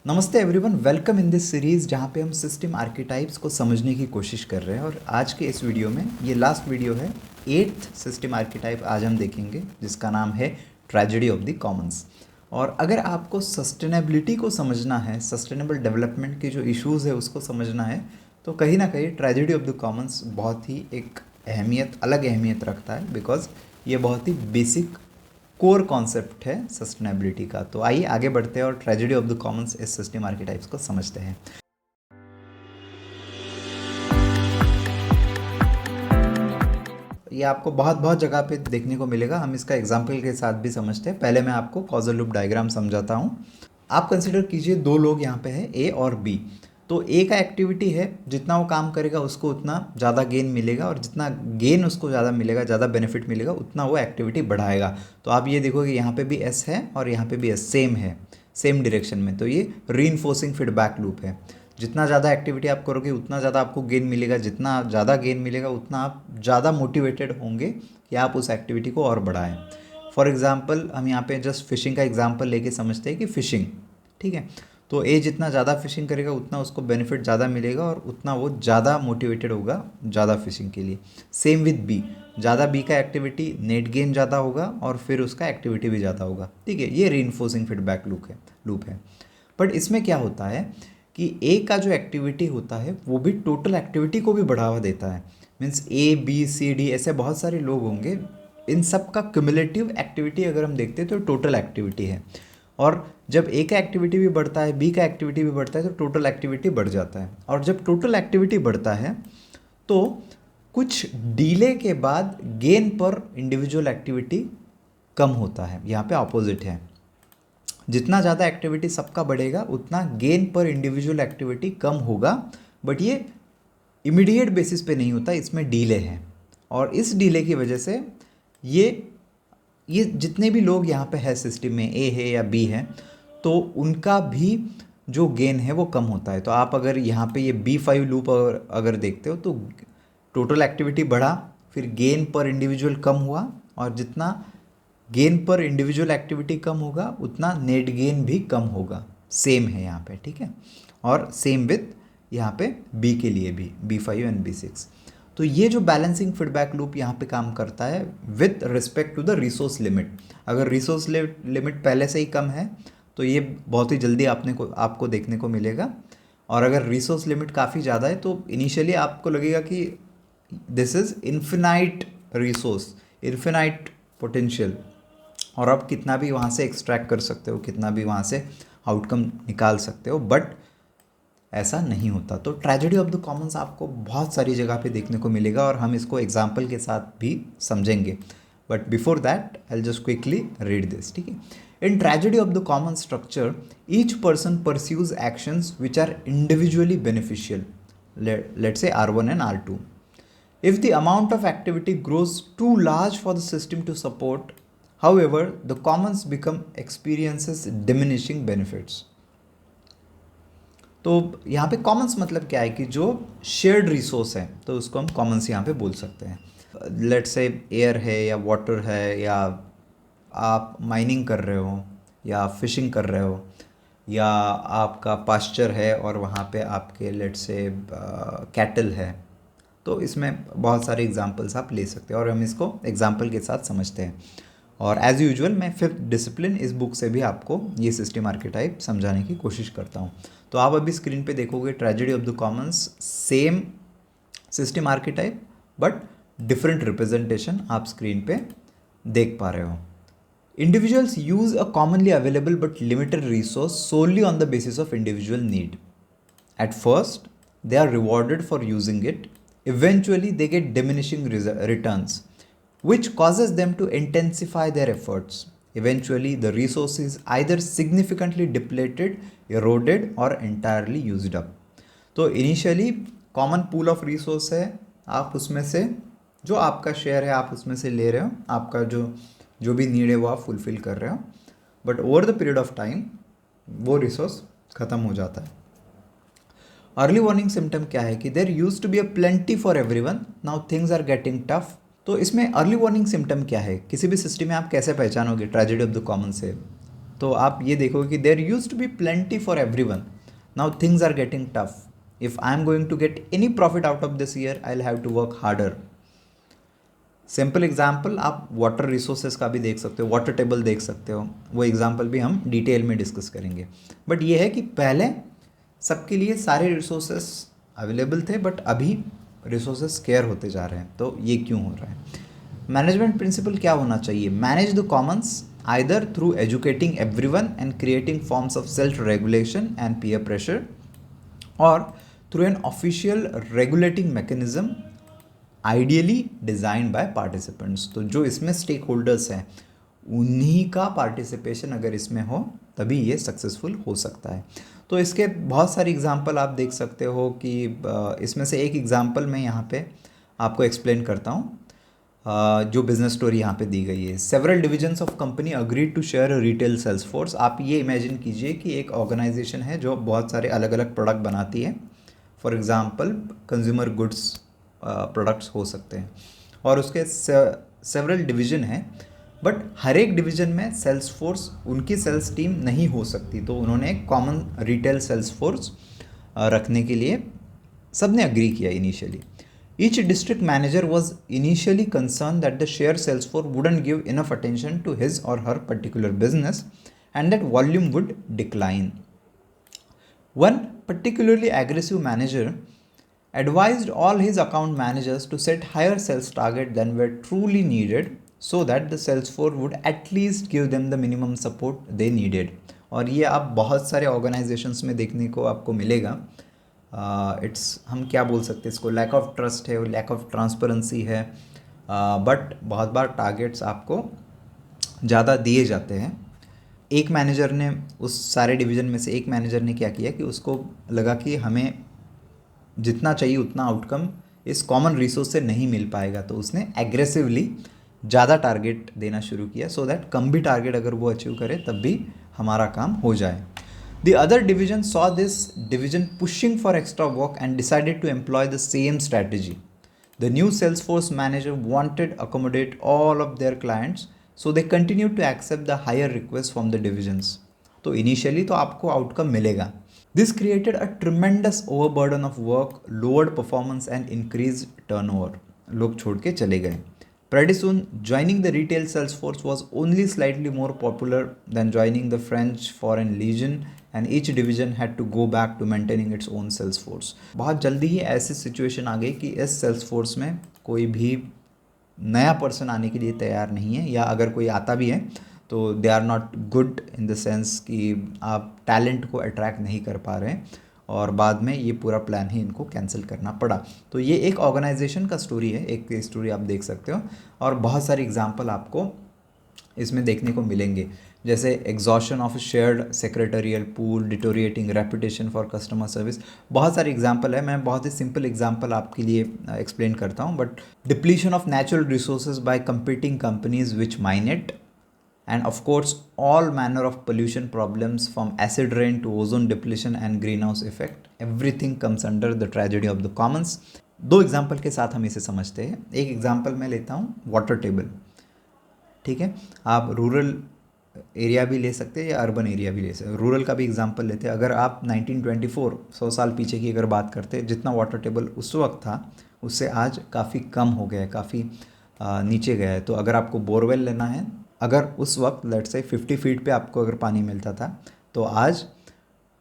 नमस्ते everyone, welcome in this series जहाँ पे हम सिस्टम आर्किटाइप्स को समझने की कोशिश कर रहे हैं। और आज के इस वीडियो में, ये लास्ट वीडियो है, 8th सिस्टम आर्किटाइप आज हम देखेंगे जिसका नाम है ट्रेजेडी ऑफ द कॉमन्स। और अगर आपको सस्टेनेबिलिटी को समझना है, सस्टेनेबल डेवलपमेंट के जो इश्यूज़ है उसको समझना है, तो कहीं ना कहीं ट्रेजेडी ऑफ द कॉमन्स बहुत ही एक अलग अहमियत रखता है, बिकॉज ये बहुत ही बेसिक कोर कॉन्सेप्ट है सस्टेनेबिलिटी का। तो आइए आगे बढ़ते हैं और ट्रेजेडी ऑफ द कॉमन्स इस सिस्टम आर्किटाइप्स को समझते हैं। ये आपको बहुत जगह पे देखने को मिलेगा। हम इसका एग्जाम्पल के साथ भी समझते हैं। पहले मैं आपको कॉजल लूप डायग्राम समझाता हूँ। आप कंसिडर कीजिए दो लोग यहाँ पे हैं, ए और बी। तो ए का एक्टिविटी है, जितना वो काम करेगा उसको उतना ज़्यादा गेन मिलेगा, और जितना गेन उसको ज़्यादा मिलेगा, ज़्यादा बेनिफिट मिलेगा, उतना वो एक्टिविटी बढ़ाएगा। तो आप ये देखोगे यहाँ पे भी एस है और यहाँ पे भी एस, सेम है, सेम डायरेक्शन में। तो ये रीइंफोर्सिंग फीडबैक लूप है। जितना ज़्यादा एक्टिविटी आप करोगे उतना ज़्यादा आपको गेन मिलेगा, जितना ज़्यादा गेन मिलेगा उतना आप ज़्यादा मोटिवेटेड होंगे कि आप उस एक्टिविटी को और बढ़ाएं। फॉर एग्जांपल हम यहाँ पे जस्ट फिशिंग का एग्जांपल लेके समझते हैं कि फ़िशिंग, ठीक है। तो ए जितना ज़्यादा फिशिंग करेगा उतना उसको बेनिफिट ज़्यादा मिलेगा और उतना वो ज़्यादा मोटिवेटेड होगा ज़्यादा फिशिंग के लिए। सेम विद बी, ज़्यादा बी का एक्टिविटी नेट गेन ज़्यादा होगा और फिर उसका एक्टिविटी भी ज़्यादा होगा, ठीक है। ये रीइंफोर्सिंग फीडबैक लूप है। बट इसमें क्या होता है कि ए का जो एक्टिविटी होता है वो भी टोटल एक्टिविटी को भी बढ़ावा देता है। Means A B C D ऐसे बहुत सारे लोग होंगे, इन सब का क्यूमुलेटिव एक्टिविटी अगर हम देखते हैं तो टोटल एक्टिविटी है। और जब ए का एक्टिविटी भी बढ़ता है, बी का एक्टिविटी भी बढ़ता है, तो टोटल एक्टिविटी बढ़ जाता है। और जब टोटल एक्टिविटी बढ़ता है तो कुछ डीले के बाद गेन पर इंडिविजुअल एक्टिविटी कम होता है। यहाँ पे ऑपोजिट है, जितना ज़्यादा एक्टिविटी सबका बढ़ेगा उतना गेन पर इंडिविजुअल एक्टिविटी कम होगा। बट ये इमीडिएट बेसिस पे नहीं होता, इसमें डीले है। और इस डीले की वजह से ये जितने भी लोग यहाँ पे है सिस्टम में, ए है या बी है, तो उनका भी जो गेन है वो कम होता है। तो आप अगर यहाँ पे ये B5 लूप अगर देखते हो तो टोटल एक्टिविटी बढ़ा, फिर गेन पर इंडिविजुअल कम हुआ, और जितना गेन पर इंडिविजुअल एक्टिविटी कम होगा उतना नेट गेन भी कम होगा। सेम है यहाँ पे, ठीक है। और सेम विथ यहाँ पे बी के लिए भी, B5 एंड B6। तो ये जो बैलेंसिंग फीडबैक लूप यहाँ पे काम करता है with respect to the resource limit. अगर रिसोर्स लिमिट पहले से ही कम है तो ये बहुत ही जल्दी आपको देखने को मिलेगा। और अगर रिसोर्स लिमिट काफ़ी ज़्यादा है तो इनिशियली आपको लगेगा कि this is infinite resource, infinite potential, और आप कितना भी वहाँ से एक्सट्रैक्ट कर सकते हो, कितना भी वहाँ से आउटकम निकाल सकते हो। बट ऐसा नहीं होता। तो ट्रेजेडी ऑफ द कॉमन्स आपको बहुत सारी जगह पे देखने को मिलेगा और हम इसको एग्जाम्पल के साथ भी समझेंगे। But before that I just quickly read this, ठीक है। In tragedy of the common structure each person pursues actions which are individually beneficial, let's say R1 and R2. If the amount of activity grows too large for the system to support, however, the commons become experiences diminishing benefits. तो यहाँ पे Commons मतलब क्या है कि जो shared resource है तो उसको हम कॉमन्स यहाँ पे बोल सकते हैं। लेट्स से एयर है या वाटर है, या आप माइनिंग कर रहे हो या फिशिंग कर रहे हो, या आपका पास्चर है और वहाँ पे आपके लेट्स से कैटल है। तो इसमें बहुत सारे एग्जांपल्स आप ले सकते हैं और हम इसको एग्जांपल के साथ समझते हैं। और एज़ यूजुअल मैं 5th डिसिप्लिन इस बुक से भी आपको ये सिस्टम आर्किटाइप समझाने की कोशिश करता हूँ। तो आप अभी स्क्रीन पे देखोगे tragedy of the commons, same system archetype but different representation आप स्क्रीन पे देख पा रहे हो। Individuals use a commonly available but limited resource solely on the basis of individual need. At first they are rewarded for using it. Eventually they get diminishing returns, which causes them to intensify their efforts. Eventually the resource is either significantly depleted, eroded or entirely used up. तो initially common pool of resource है, आप उसमें से जो आपका share है आप उसमें से ले रहे हो, आपका जो भी नीड है वो आप फुलफिल कर रहे हो। But over the period of time वो रिसोर्स ख़त्म हो जाता है। अर्ली वार्निंग सिम्टम क्या है कि there used to be a plenty for everyone, now things are getting tough. तो इसमें अर्ली वार्निंग सिम्टम क्या है, किसी भी सिस्टम में आप कैसे पहचानोगे ट्रेजेडी ऑफ द कॉमन से? तो आप ये देखोगे कि there used to be plenty for everyone, now things are getting tough, if I am going to get any profit out of this year I will have to work harder. Simple example आप water resources का भी देख सकते हो, water table देख सकते हो, वो एग्जाम्पल भी हम डिटेल में डिस्कस करेंगे। बट ये है कि पहले सबके लिए सारे रिसोर्सेज अवेलेबल थे, बट अभी रिसोर्सेज स्केयर होते जा रहे हैं। तो ये क्यों हो रहा है? मैनेजमेंट प्रिंसिपल क्या होना चाहिए? Manage the commons either through educating everyone and creating forms of self regulation and peer pressure, और through an official regulating mechanism ideally design by participants. तो जो इसमें स्टेक होल्डर्स हैं उन्हीं का पार्टिसिपेशन अगर इसमें हो तभी ये सक्सेसफुल हो सकता है। तो इसके बहुत सारे एग्जांपल आप देख सकते हो कि इसमें से एक एग्जांपल मैं यहाँ पे आपको एक्सप्लेन करता हूँ। जो बिजनेस स्टोरी यहाँ पे दी गई है, several divisions of company agreed to share a retail sales force. आप ये इमेजिन कीजिए कि एक ऑर्गेनाइजेशन है जो बहुत सारे अलग अलग प्रोडक्ट बनाती है, for example consumer goods products हो सकते हैं, और उसके सेवरल डिवीजन हैं, बट हर एक डिवीजन में सेल्स फोर्स, उनकी सेल्स टीम नहीं हो सकती। तो उन्होंने एक कॉमन रिटेल सेल्स फोर्स रखने के लिए सबने अग्री किया initially. Each district manager was initially concern that the share sales force wouldn't give enough attention to his और her particular business and that volume would decline. One particularly aggressive manager advised all his account managers to set higher sales target than were truly needed so that the sales force would at least give them the minimum support they needed। और ये आप बहुत सारे organisations में देखने को आपको मिलेगा। इट्स हम क्या बोल सकते हैं इसको, लैक ऑफ ट्रस्ट है, लैक ऑफ ट्रांसपेरेंसी है, बट बहुत बार टारगेट्स आपको ज़्यादा दिए जाते हैं। एक मैनेजर ने, उस सारे डिवीज़न में से एक मैनेजर ने क्या किया कि उसको लगा कि हमें जितना चाहिए उतना आउटकम इस कॉमन रिसोर्स से नहीं मिल पाएगा, तो उसने एग्रेसिवली ज़्यादा टारगेट देना शुरू किया सो दैट कम भी टारगेट अगर वो अचीव करे तब भी हमारा काम हो जाए। The other division saw this division pushing for extra work and decided to employ the same strategy. The new sales force manager wanted accommodate all of their clients, so they continue to accept the higher request from the divisions. तो initially तो आपको outcome मिलेगा। This created a tremendous overburden of work, lowered performance and increase turnover. लोग छोड़ के चले गए। Pretty soon, joining the retail sales force was only slightly more popular than joining the French Foreign Legion, and each division had to go back to maintaining its own sales force। बहुत जल्दी ही ऐसी situation आ गई कि इस sales force में कोई भी नया पर्सन आने के लिए तैयार नहीं है, या अगर कोई आता भी है तो they are not good in the sense कि आप टैलेंट को अट्रैक्ट नहीं कर पा रहे हैं, और बाद में ये पूरा प्लान ही इनको कैंसिल करना पड़ा। तो ये एक ऑर्गेनाइजेशन का स्टोरी है, एक स्टोरी आप देख सकते हो, और बहुत सारे एग्जांपल आपको इसमें देखने को मिलेंगे, जैसे exhaustion of shared secretarial pool, deteriorating reputation for customer service. बहुत सारे एग्जांपल है, मैं बहुत ही सिंपल एग्जांपल आपके लिए एक्सप्लेन करता हूँ। But depletion of natural resources by competing companies which mine it, and of course all manner of pollution problems from acid rain to ozone depletion and greenhouse effect, everything comes under the tragedy of the commons। दो example के साथ हम इसे समझते हैं। एक example मैं लेता हूँ वाटर टेबल, ठीक है। आप रूरल एरिया भी ले सकते हैं या अर्बन एरिया भी ले सकते हैं। रूरल का भी एग्जाम्पल लेते हैं। अगर आप 1924 100 साल पीछे की अगर बात करते हैं, जितना वाटर टेबल उस वक्त था उससे आज काफ़ी कम हो गया है, काफ़ी नीचे गया है। तो अगर आपको बोरवेल लेना है, अगर उस वक्त लेट से 50 फीट पे आपको अगर पानी मिलता था, तो आज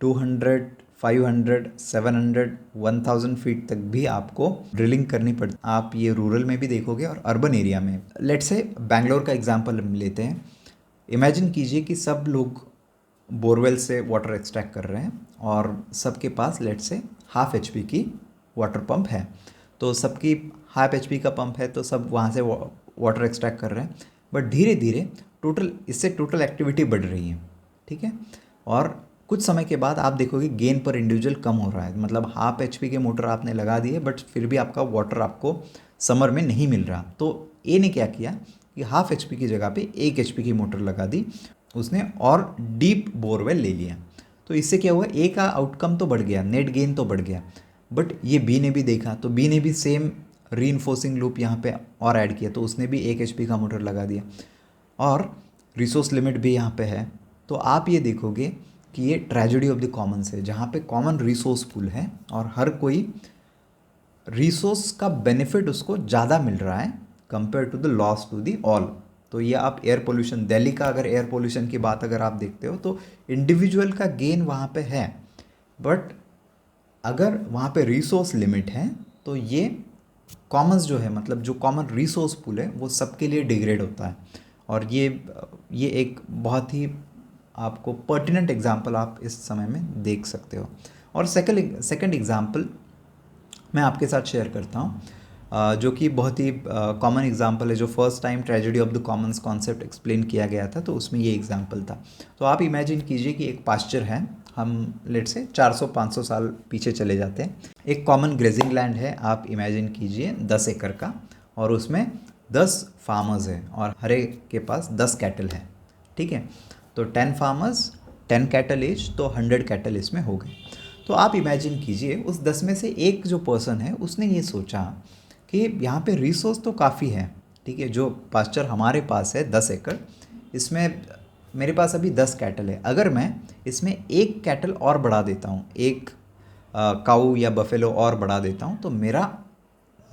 200, 500, 700, 1000 फीट तक भी आपको ड्रिलिंग करनी पड़ती। आप ये रूरल में भी देखोगे और अर्बन एरिया में। लेट से बेंगलोर का एग्जांपल हम लेते हैं। इमेजिन कीजिए कि सब लोग बोरवेल से वाटर एक्सट्रैक्ट कर रहे हैं और सबके पास लेट से हाफ HP की वाटर पंप है। तो सबकी हाफ HP का पंप है, तो सब वहाँ से वाटर एक्सट्रैक्ट कर रहे हैं। बट धीरे धीरे इससे टोटल एक्टिविटी बढ़ रही है, ठीक है। और कुछ समय के बाद आप देखोगे गेन पर इंडिविजुअल कम हो रहा है, मतलब हाफ HP के मोटर आपने लगा दिए बट फिर भी आपका वाटर आपको समर में नहीं मिल रहा। तो ए ने क्या किया कि हाफ HP की जगह पे 1 HP की मोटर लगा दी उसने, और डीप बोरवेल ले लिया। तो इससे क्या हुआ, ए का आउटकम तो बढ़ गया, नेट गेन तो बढ़ गया। बट ये बी ने भी देखा, तो बी ने भी सेम रीइंफोर्सिंग लूप यहाँ पे और ऐड किया, तो उसने भी 1 HP का मोटर लगा दिया, और रिसोर्स लिमिट भी यहाँ पे है। तो आप ये देखोगे कि ये ट्रेजेडी ऑफ द कॉमन्स है, जहाँ पे कॉमन रिसोर्स पूल है और हर कोई रिसोर्स का बेनिफिट उसको ज़्यादा मिल रहा है compare to the loss to the all. तो ये आप एयर पोल्यूशन, दिल्ली का अगर एयर पोल्यूशन की बात अगर आप देखते हो तो इंडिविजुअल का गेन वहाँ पे है, बट अगर वहाँ पे रिसोर्स लिमिट है तो ये कॉमन्स जो है, मतलब जो कॉमन रिसोर्स पूल है वो सबके लिए डिग्रेड होता है। और ये एक बहुत ही आपको पर्टिनेंट एग्जांपल आप इस समय में देख सकते हो। और सेकंड एग्जांपल मैं आपके साथ शेयर करता हूँ, जो कि बहुत ही कॉमन एग्जांपल है, जो first time tragedy of the Commons concept explain किया गया था तो उसमें ये एग्जांपल था। तो आप इमेजिन कीजिए कि एक पास्चर है, हम लेट से 400-500 साल पीछे चले जाते हैं। एक कॉमन ग्रेजिंग लैंड है, आप इमेजिन कीजिए 10 एकड़ का, और उसमें 10 फार्मर्स हैं और हर एक के पास 10 कैटल है, ठीक है। तो 10 फार्मर्स 10 कैटल ईच, तो 100 कैटल इसमें हो गए। तो आप इमेजिन कीजिए उस 10 में से एक जो पर्सन है उसने ये सोचा कि यहाँ पे रिसोर्स तो काफ़ी है, ठीक है, जो पास्चर हमारे पास है 10 एकड़, इसमें मेरे पास अभी 10 कैटल है, अगर मैं इसमें एक कैटल और बढ़ा देता हूँ, एक काऊ या बफेलो और बढ़ा देता हूँ, तो मेरा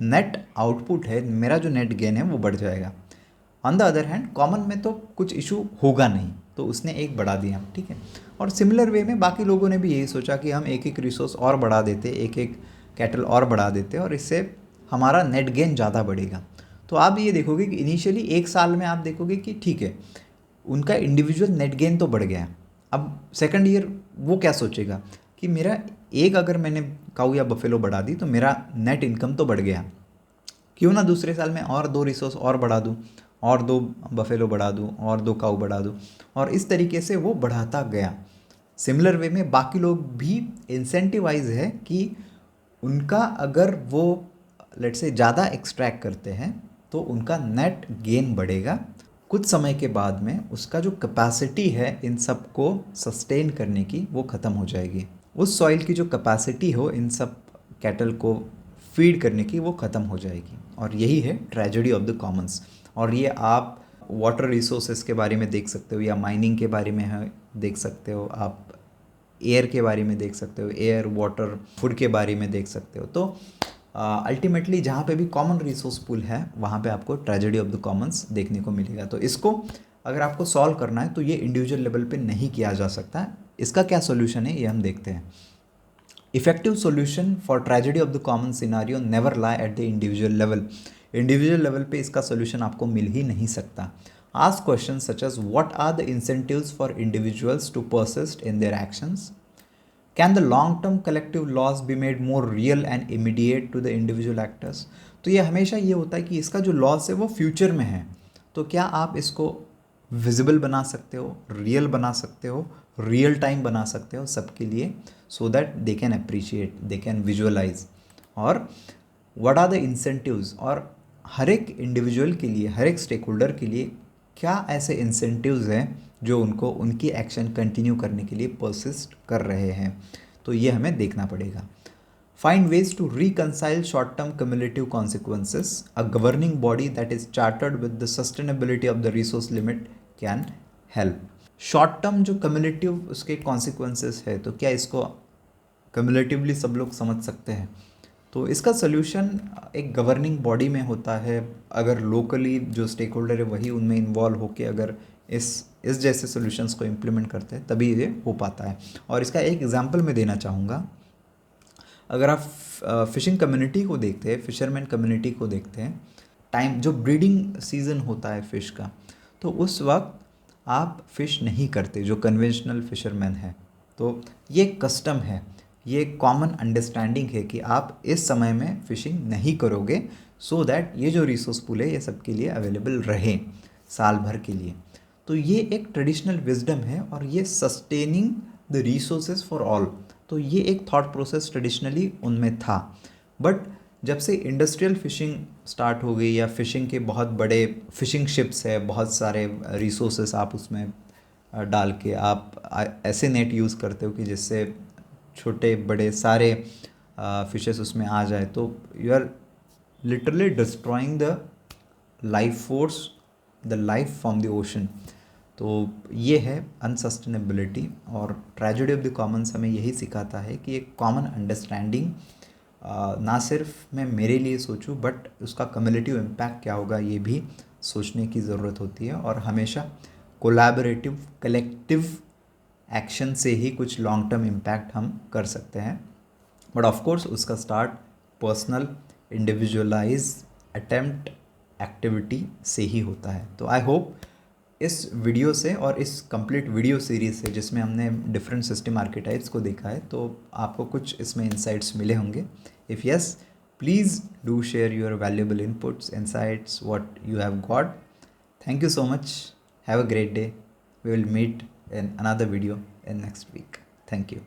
नेट आउटपुट है, मेरा जो नेट गेन है वो बढ़ जाएगा। On the other hand common में तो कुछ इशू होगा नहीं, तो उसने एक बढ़ा दिया, ठीक है। और सिमिलर वे में बाकी लोगों ने भी यही सोचा कि हम एक एक रिसोर्स और बढ़ा देते, एक एक कैटल और बढ़ा देते और इससे हमारा नेट गेन ज़्यादा बढ़ेगा। तो आप ये देखोगे कि इनिशियली एक साल में आप देखोगे कि ठीक है, उनका इंडिविजुअल नेट गेन तो बढ़ गया। अब सेकंड ईयर वो क्या सोचेगा कि मेरा एक, अगर मैंने काऊ या बफेलो बढ़ा दी तो मेरा नेट इनकम तो बढ़ गया, क्यों ना दूसरे साल में और 2 रिसोर्स और बढ़ा दूँ, और 2 बफेलो बढ़ा दूँ, और 2 काऊ बढ़ा दूँ, और इस तरीके से वो बढ़ाता गया। सिमिलर वे में बाकी लोग भी इंसेंटिवाइज है कि उनका अगर वो लेट से ज़्यादा एक्सट्रैक्ट करते हैं तो उनका नेट गेन बढ़ेगा। कुछ समय के बाद में उसका जो कैपेसिटी है इन सब को सस्टेन करने की वो ख़त्म हो जाएगी, उस सॉइल की जो कैपेसिटी हो इन सब कैटल को फीड करने की वो ख़त्म हो जाएगी। और यही है ट्रेजेडी ऑफ द कॉमन्स। और ये आप वाटर रिसोर्सेज के बारे में देख सकते हो, या माइनिंग के बारे में है देख सकते हो, आप एयर के बारे में देख सकते हो, एयर वाटर फूड के बारे में देख सकते हो। तो अल्टीमेटली जहाँ पे भी कॉमन रिसोर्स पूल है वहाँ पे आपको ट्रेजेडी ऑफ द कॉमन्स देखने को मिलेगा। तो इसको अगर आपको सॉल्व करना है तो ये इंडिविजुअल लेवल पे नहीं किया जा सकता है। इसका क्या सोल्यूशन है ये हम देखते हैं। Effective solution for tragedy of the common scenario never lie at the individual level. Individual level पे इसका सोल्यूशन आपको मिल ही नहीं सकता। Ask question such as what are the incentives for individuals to persist in their actions, can the long term collective loss be made more real and immediate to the individual actors. तो ये हमेशा ये होता है कि इसका जो loss है वो फ्यूचर में है, तो क्या आप इसको विजिबल बना सकते हो, रियल बना सकते हो, रियल टाइम बना सकते हो सबके लिए, so that they can appreciate, they can visualize. और व्हाट आर द इंसेंटिव्स, और हर एक इंडिविजुअल के लिए, हर एक स्टेक होल्डर के लिए क्या ऐसे इंसेंटिव्स हैं जो उनको उनकी एक्शन कंटिन्यू करने के लिए परसिस्ट कर रहे हैं, तो ये हमें देखना पड़ेगा। Find ways to reconcile short term cumulative consequences, a governing body that is chartered with the sustainability of the resource limit can help. Short term जो क्यूमुलेटिव उसके कॉन्सिक्वेंसेस है, तो क्या इसको क्यूमुलेटिवली सब लोग समझ सकते हैं? तो इसका सोल्यूशन एक गवर्निंग बॉडी में होता है। अगर लोकली जो स्टेक होल्डर है वही उनमें इन्वॉल्व होकर अगर इस जैसे सॉल्यूशंस को इम्प्लीमेंट करते हैं तभी ये हो पाता है। और इसका एक एग्जांपल मैं देना चाहूँगा। अगर आप फिशिंग कम्युनिटी को देखते हैं, फिशरमैन कम्युनिटी को देखते हैं, टाइम जो ब्रीडिंग सीज़न होता है फ़िश का, तो उस वक्त आप फ़िश नहीं करते जो कन्वेंशनल फिशरमैन है। तो ये कस्टम है, ये कॉमन अंडरस्टैंडिंग है कि आप इस समय में फ़िशिंग नहीं करोगे, सो दैट ये जो रिसोर्स पूल है ये सबके लिए अवेलेबल रहे साल भर के लिए। तो ये एक ट्रेडिशनल विजडम है और ये sustaining the resources for all. तो ये एक थॉट प्रोसेस ट्रेडिशनली उनमें था, बट जब से इंडस्ट्रियल फिशिंग स्टार्ट हो गई या फिशिंग के बहुत बड़े फिशिंग शिप्स है, बहुत सारे रिसोर्सेस आप उसमें डाल के आप ऐसे नेट यूज़ करते हो कि जिससे छोटे बड़े सारे फिशेस उसमें आ जाए, तो you are literally destroying the life force, the life from the ocean. तो ये है अनसस्टेनेबिलिटी। और ट्रेजेडी ऑफ द कॉमन्स हमें यही सिखाता है कि एक कॉमन अंडरस्टैंडिंग ना सिर्फ मैं मेरे लिए सोचूं बट उसका कम्युलेटिव इम्पैक्ट क्या होगा ये भी सोचने की ज़रूरत होती है। और हमेशा कोलैबोरेटिव कलेक्टिव एक्शन से ही कुछ लॉन्ग टर्म इम्पैक्ट हम कर सकते हैं। बट ऑफ कोर्स उसका start personal individualise attempt activity से ही होता है। तो आई होप इस वीडियो से और इस कंप्लीट वीडियो सीरीज से जिसमें हमने डिफरेंट सिस्टम आर्किटाइप्स को देखा है तो आपको कुछ इसमें इंसाइट्स मिले होंगे। If yes, please do share your valuable inputs insights what you have got. Thank you so much, have a great day, we will meet in another video in next week. Thank you.